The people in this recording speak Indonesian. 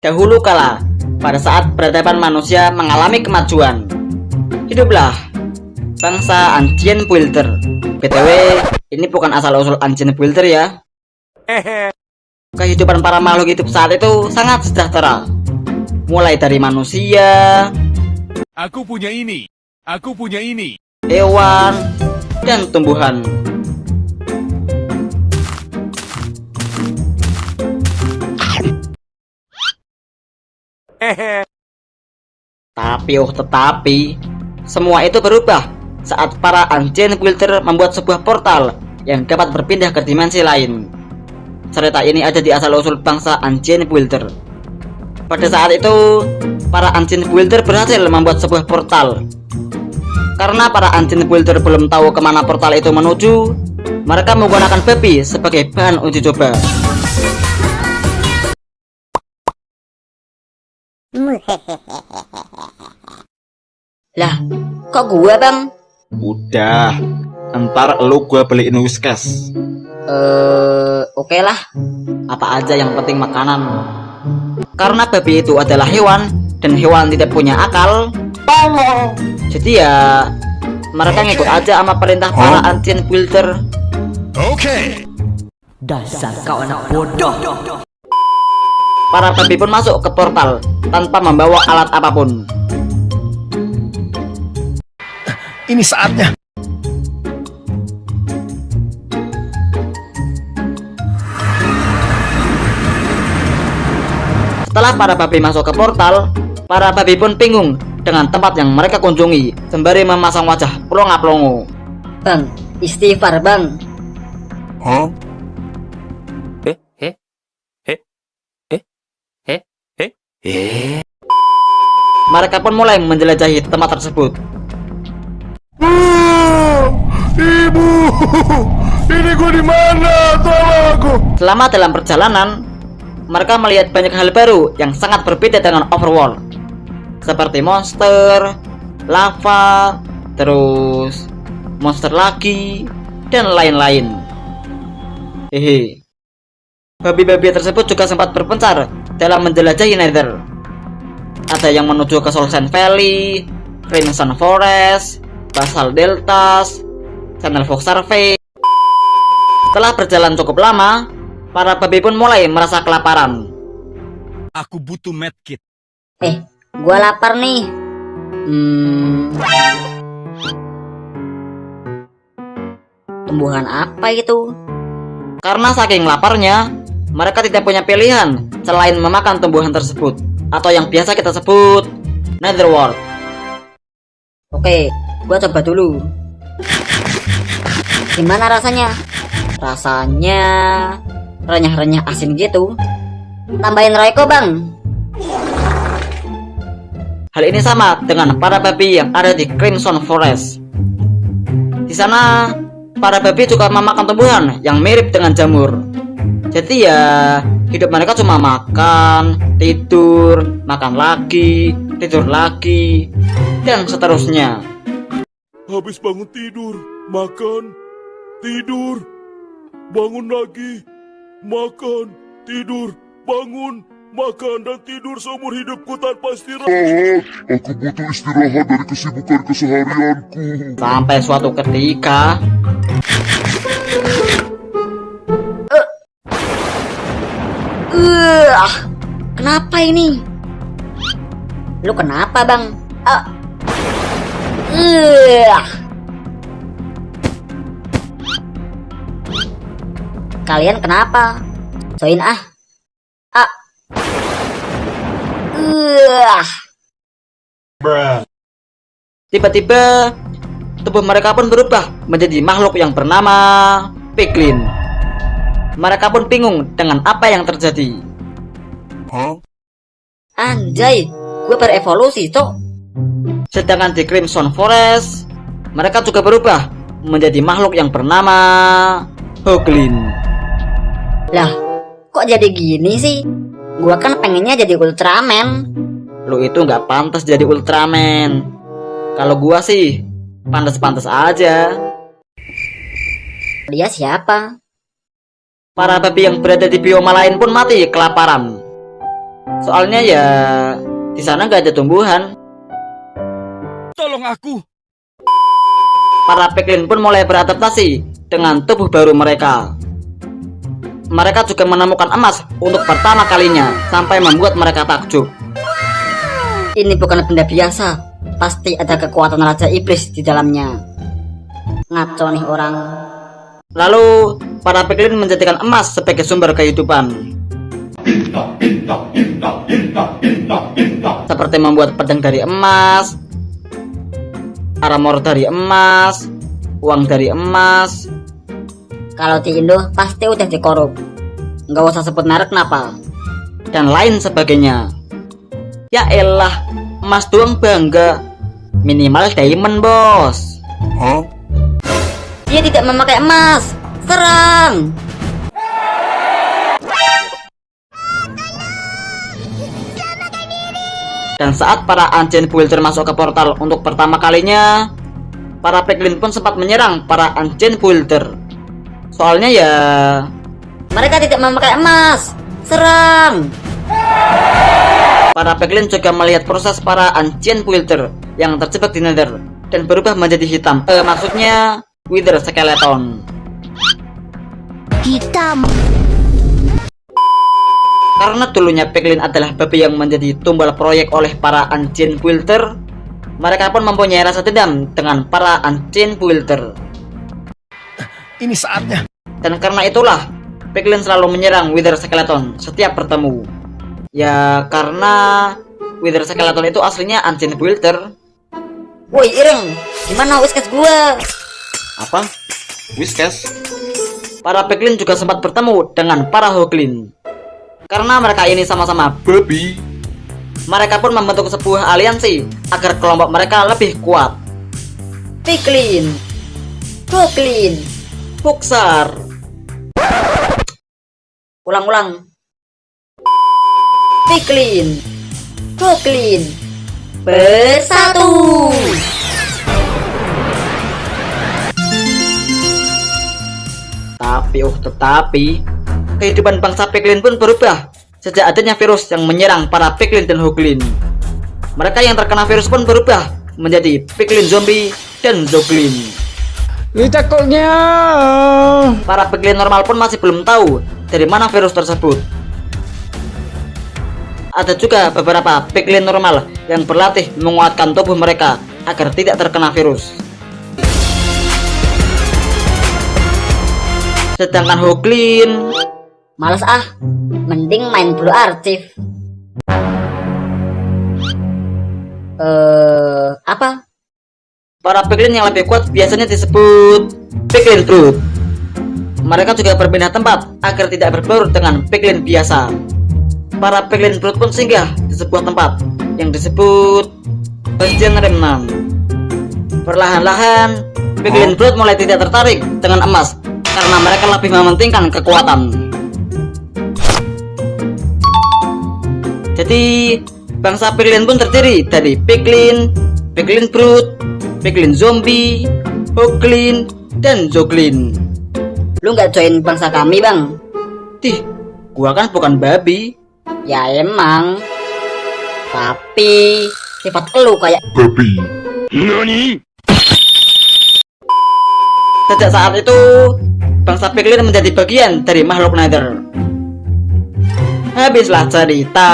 Dahulu kala, pada saat peradaban manusia mengalami kemajuan, hiduplah bangsa Ancient Builder. BTW, ini bukan asal-usul Ancient Builder ya. Kehidupan para makhluk hidup saat itu sangat sejahtera. Mulai dari manusia, Aku punya ini. Aku punya ini. hewan, dan tumbuhan. Tetapi, semua itu berubah saat para Ancient Builder membuat sebuah portal yang dapat berpindah ke dimensi lain. Cerita ini ada di asal-usul bangsa Ancient Builder. Pada saat itu, para Ancient Builder berhasil membuat sebuah portal. Karena para Ancient Builder belum tahu kemana portal itu menuju, mereka menggunakan babi sebagai bahan uji coba. Lah, kok gua bang? Udah, ntar lu gua beliin whiskas. Oke lah. Apa aja yang penting makanan. Karena babi itu adalah hewan dan hewan tidak punya akal. Jadi ya mereka ngikut aja sama perintah para Ancient Builder. Oke. Dasar kau anak bodoh. Para babi pun masuk ke portal tanpa membawa alat apapun. Ini saatnya. Setelah para babi masuk ke portal, para babi pun bingung dengan tempat yang mereka kunjungi, sembari memasang wajah plonga-plongo. Bang, istighfar bang. Hah? Mereka pun mulai menjelajahi tempat tersebut. Ibu, ini gua di mana? Tolong aku. Selama dalam perjalanan, mereka melihat banyak hal baru yang sangat berbeda dengan Overworld, seperti monster, lava, terus monster lagi, dan lain-lain. Hehe. Babi-babi tersebut juga sempat berpencar dalam menjelajahi Nether. Ada yang menuju ke Soul Sand Valley, Crimson Forest, Basal Deltas, Channel Fox Survey. Setelah berjalan cukup lama, para babi pun mulai merasa kelaparan. Aku butuh medkit. Gua lapar nih. Tumbuhan apa itu? Karena saking laparnya, mereka tidak punya pilihan selain memakan tumbuhan tersebut, atau yang biasa kita sebut Netherworld. Oke, gua coba dulu. Gimana rasanya? Rasanya renyah-renyah asin gitu. Tambahin Royco bang. Hal ini sama dengan para babi yang ada di Crimson Forest. Di sana, para babi juga memakan tumbuhan yang mirip dengan jamur. Jadi ya, hidup mereka cuma makan, tidur, makan lagi, tidur lagi, dan seterusnya. Habis bangun tidur, makan, tidur, bangun lagi, makan, tidur, bangun, makan, dan tidur seumur hidupku tanpa istirahat. Aku butuh istirahat dari kesibukan keseharianku. Sampai suatu ketika, kenapa ini? Lu kenapa bang? Kalian kenapa? Join ah. Tiba-tiba tubuh mereka pun berubah menjadi makhluk yang bernama Piglin. Mereka pun bingung dengan apa yang terjadi. Anjay, gue berevolusi cok. Sedangkan di Crimson Forest, mereka juga berubah menjadi makhluk yang bernama Hoglin. Lah, kok jadi gini sih? Gua kan pengennya jadi Ultraman. Lu itu nggak pantas jadi Ultraman. Kalau gua sih pantas-pantas aja. Dia siapa? Para babi yang berada di bioma lain pun mati kelaparan. Soalnya ya di sana nggak ada tumbuhan. Tolong aku. Para piglin pun mulai beradaptasi dengan tubuh baru mereka. Mereka juga menemukan emas untuk pertama kalinya, sampai membuat mereka takjub. Ini bukan benda biasa, pasti ada kekuatan Raja Iblis di dalamnya. Ngaco nih orang. Lalu para piglin menjadikan emas sebagai sumber kehidupan, seperti membuat pedang dari emas, armor dari emas, uang dari emas. Kalau di Indo pasti udah dikorup. Nggak usah sebut merek kenapa. Dan lain sebagainya. Ya elah, emas doang bangga. Minimal diamond, bos. Hah? Dia tidak memakai emas. Serang! Dan saat para Ancient Builder masuk ke portal untuk pertama kalinya, para piglin pun sempat menyerang para Ancient Builder. Soalnya ya Mereka tidak memakai emas. Serang! para piglin juga melihat proses para Ancient Builder yang terjebak di Nether dan berubah menjadi hitam. Maksudnya Wither Skeleton. Hitam. Karena dulunya piglin adalah babi yang menjadi tumbal proyek oleh para Ancient Builder, mereka pun mempunyai rasa dendam dengan para Ancient Builder. Ini saatnya. Dan karena itulah piglin selalu menyerang Wither Skeleton setiap bertemu. Ya karena Wither Skeleton itu aslinya Ancient Builder. Woi Ireng, gimana whiskas gua? Apa? Whiskas? Para piglin juga sempat bertemu dengan para hoglin. Karena mereka ini sama-sama babi, mereka pun membentuk sebuah aliansi agar kelompok mereka lebih kuat. Piglin, Hoglin, Puksar. ulang-ulang. Piglin, Hoglin, bersatu. Tetapi kehidupan bangsa piglin pun berubah sejak adanya virus yang menyerang para piglin dan hoglin. Mereka yang terkena virus pun berubah menjadi piglin zombie dan zoglin. Takutnya. Para piglin normal pun masih belum tahu dari mana virus tersebut. Ada juga beberapa piglin normal yang berlatih menguatkan tubuh mereka agar tidak terkena virus. Sedangkan hoglin Males ah, mending main Blue Archive. Apa? para piglin yang lebih kuat biasanya disebut piglin brute. Mereka juga berpindah tempat agar tidak berbaur dengan piglin biasa. Para piglin brute pun singgah di sebuah tempat yang disebut Bastion Remnant. Perlahan-lahan piglin brute mulai tidak tertarik dengan emas karena mereka lebih mementingkan kekuatan. Jadi bangsa piglin pun terdiri dari piglin, piglin brute, piglin zombie, hoglin, dan zoglin. Lu nggak join bangsa kami bang? Dih, gua kan bukan babi. Ya emang. Tapi sifat elu kayak Babi. Sejak saat itu bangsa piglin menjadi bagian dari makhluk Nether. Habislah cerita.